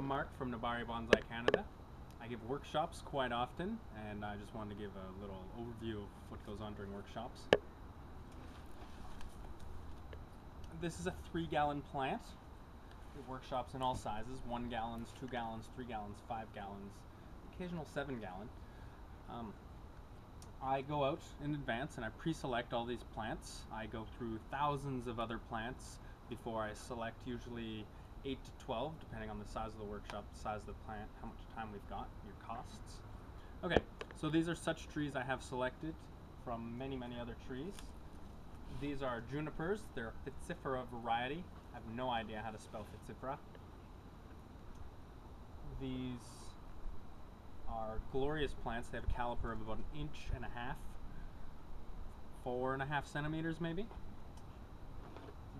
Mark from Nebari Bonsai Canada. I give workshops quite often, and I just wanted to give a little overview of what goes on during workshops. This is a 3-gallon plant. Workshops in all sizes, 1 gallons, 2 gallons, 3 gallons, 5 gallons, occasional 7-gallon. I go out in advance and I pre-select all these plants. I go through thousands of other plants before I select usually 8 to 12, depending on the size of the workshop, the size of the plant, how much time we've got, your costs. Okay, so these are such trees I have selected from many, many other trees. These are junipers. They're a Fitzifera variety. I have no idea how to spell Fitzifera. These are glorious plants. They have a caliper of about 1.5 inches, 4.5 centimeters maybe.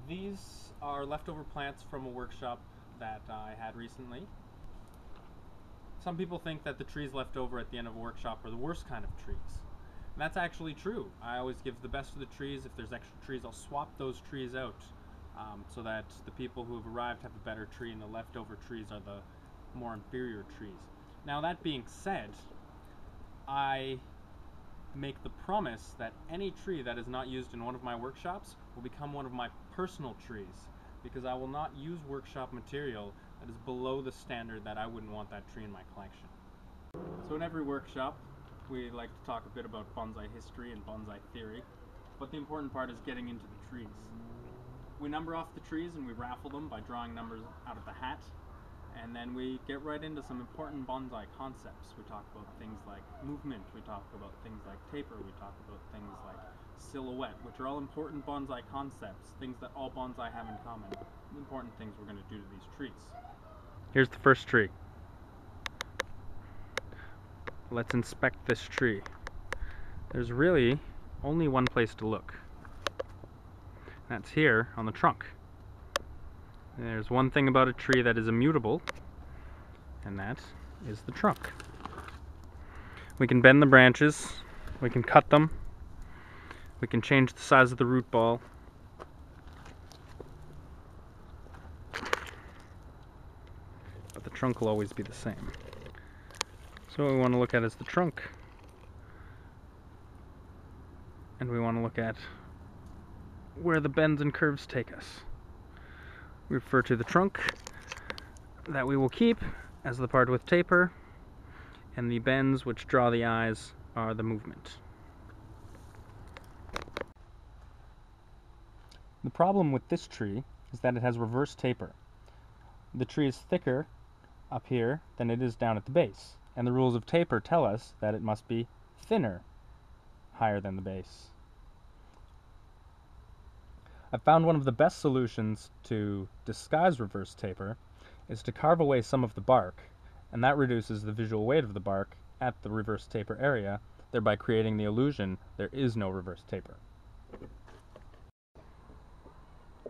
These are leftover plants from a workshop that I had recently. Some people think that the trees left over at the end of a workshop are the worst kind of trees. And that's actually true. I always give the best of the trees. If there's extra trees, I'll swap those trees out so that the people who have arrived have a better tree and the leftover trees are the more inferior trees. Now, that being said, I make the promise that any tree that is not used in one of my workshops will become one of my personal trees, because I will not use workshop material that is below the standard that I wouldn't want that tree in my collection. So in every workshop, we like to talk a bit about bonsai history and bonsai theory, but the important part is getting into the trees. We number off the trees and we raffle them by drawing numbers out of the hat, and then we get right into some important bonsai concepts. We talk about things like movement, we talk about things like taper, we talk about things like silhouette, which are all important bonsai concepts, things that all bonsai have in common, important things we're going to do to these trees. Here's the first tree. Let's inspect this tree. There's really only one place to look. That's here on the trunk. There's one thing about a tree that is immutable, and that is the trunk. We can bend the branches, we can cut them, we can change the size of the root ball. But the trunk will always be the same. So what we want to look at is the trunk. And we want to look at where the bends and curves take us. We refer to the trunk that we will keep as the part with taper, and the bends which draw the eyes are the movement. The problem with this tree is that it has reverse taper. The tree is thicker up here than it is down at the base, and the rules of taper tell us that it must be thinner higher than the base. I found one of the best solutions to disguise reverse taper is to carve away some of the bark, and that reduces the visual weight of the bark at the reverse taper area, thereby creating the illusion there is no reverse taper.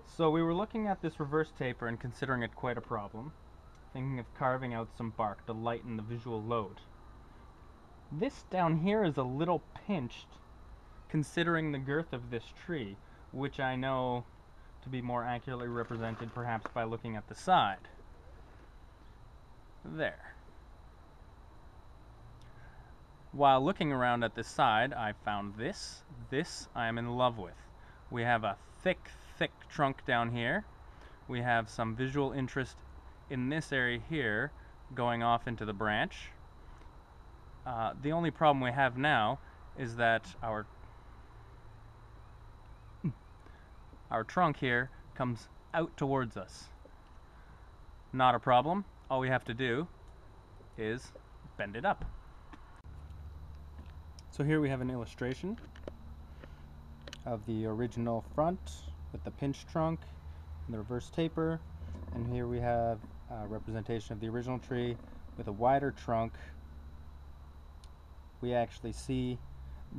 So we were looking at this reverse taper and considering it quite a problem, thinking of carving out some bark to lighten the visual load. This down here is a little pinched considering the girth of this tree, which I know to be more accurately represented perhaps by looking at the side. There. While looking around at this side, I found this. This I am in love with. We have a thick trunk down here. We have some visual interest in this area here going off into the branch. The only problem we have now is that our trunk here comes out towards us. Not a problem. All we have to do is bend it up. So here we have an illustration of the original front with the pinched trunk and the reverse taper, and here we have a representation of the original tree with a wider trunk. We actually see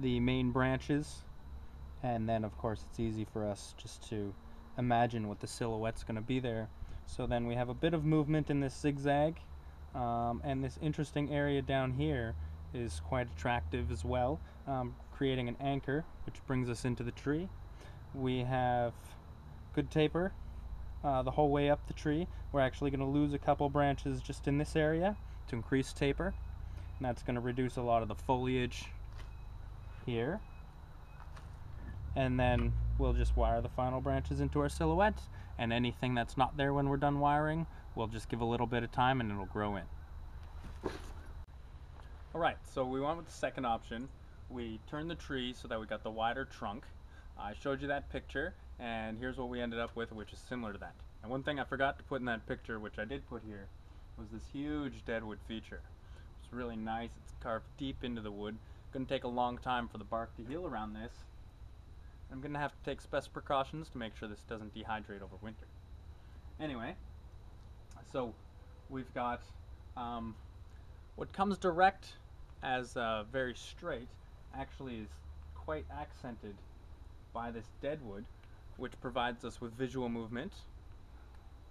the main branches, and then of course it's easy for us just to imagine what the silhouette's going to be there. So then we have a bit of movement in this zigzag, and this interesting area down here is quite attractive as well, creating an anchor which brings us into the tree. We have good taper, the whole way up the tree. We're actually going to lose a couple branches just in this area to increase taper, and that's going to reduce a lot of the foliage here. And then we'll just wire the final branches into our silhouette, and anything that's not there when we're done wiring, we'll just give a little bit of time and it'll grow in. Alright, so we went with the second option. We turned the tree so that we got the wider trunk. I showed you that picture, and here's what we ended up with, which is similar to that. And one thing I forgot to put in that picture, which I did put here, was this huge deadwood feature. It's really nice. It's carved deep into the wood. Going to take a long time for the bark to heal around this. I'm going to have to take special precautions to make sure this doesn't dehydrate over winter. Anyway, so we've got what comes direct as very straight actually is quite accented by this deadwood, which provides us with visual movement.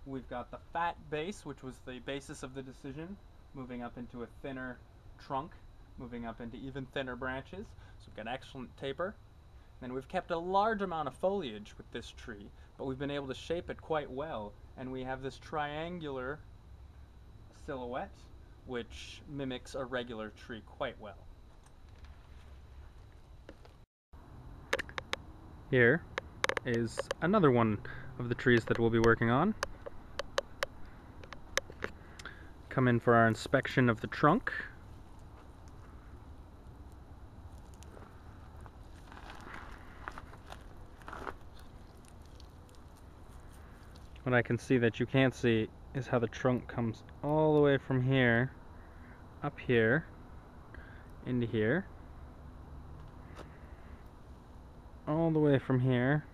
We've got the fat base, which was the basis of the decision, moving up into a thinner trunk, moving up into even thinner branches. So we've got excellent taper. And we've kept a large amount of foliage with this tree, but we've been able to shape it quite well, and we have this triangular silhouette which mimics a regular tree quite well. Here is another one of the trees that we'll be working on. Come in for our inspection of the trunk. What I can see that you can't see is how the trunk comes all the way from here, up here, into here, all the way from here,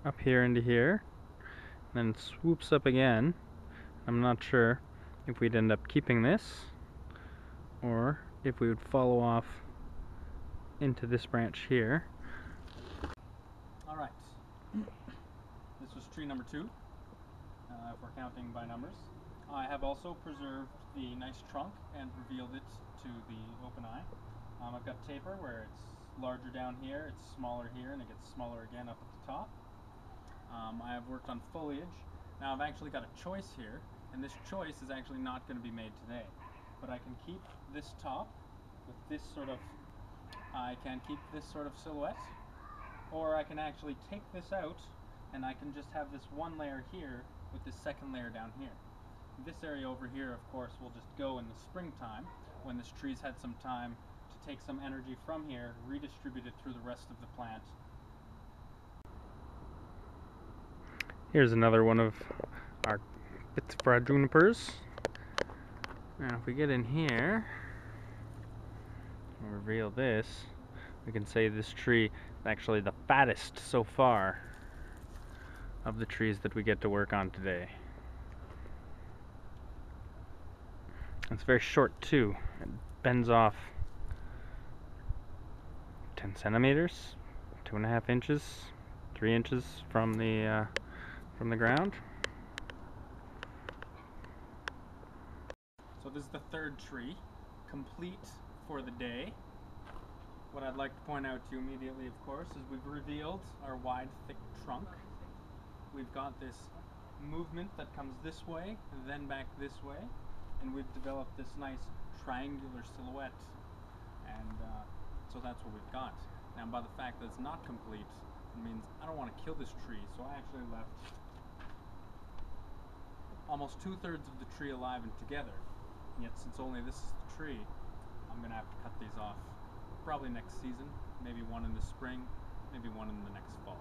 up here into here, and then it swoops up again. I'm not sure if we'd end up keeping this, or if we would follow off into this branch here. Alright, this was tree number 2. If we're counting by numbers. I have also preserved the nice trunk and revealed it to the open eye. I've got taper where it's larger down here, it's smaller here, and it gets smaller again up at the top. I have worked on foliage. Now I've actually got a choice here, and this choice is actually not going to be made today. But I can keep this top with this sort of, silhouette, or I can actually take this out and I can just have this one layer here with this second layer down here. This area over here, of course, will just go in the springtime when this tree's had some time to take some energy from here, redistribute it through the rest of the plant. Here's another one of our bits for our junipers. Now if we get in here and reveal this, we can say this tree is actually the fattest so far of the trees that we get to work on today. It's very short too. It bends off 10 centimeters, 2.5 inches, 3 inches from the ground. So this is the third tree, complete for the day. What I'd like to point out to you immediately, of course, is we've revealed our wide, thick trunk. We've got this movement that comes this way and then back this way, and we've developed this nice triangular silhouette, and so that's what we've got. Now by the fact that it's not complete, it means I don't want to kill this tree, so I actually left almost 2/3 of the tree alive and together, and yet since only this is the tree, I'm going to have to cut these off probably next season, maybe one in the spring, maybe one in the next fall.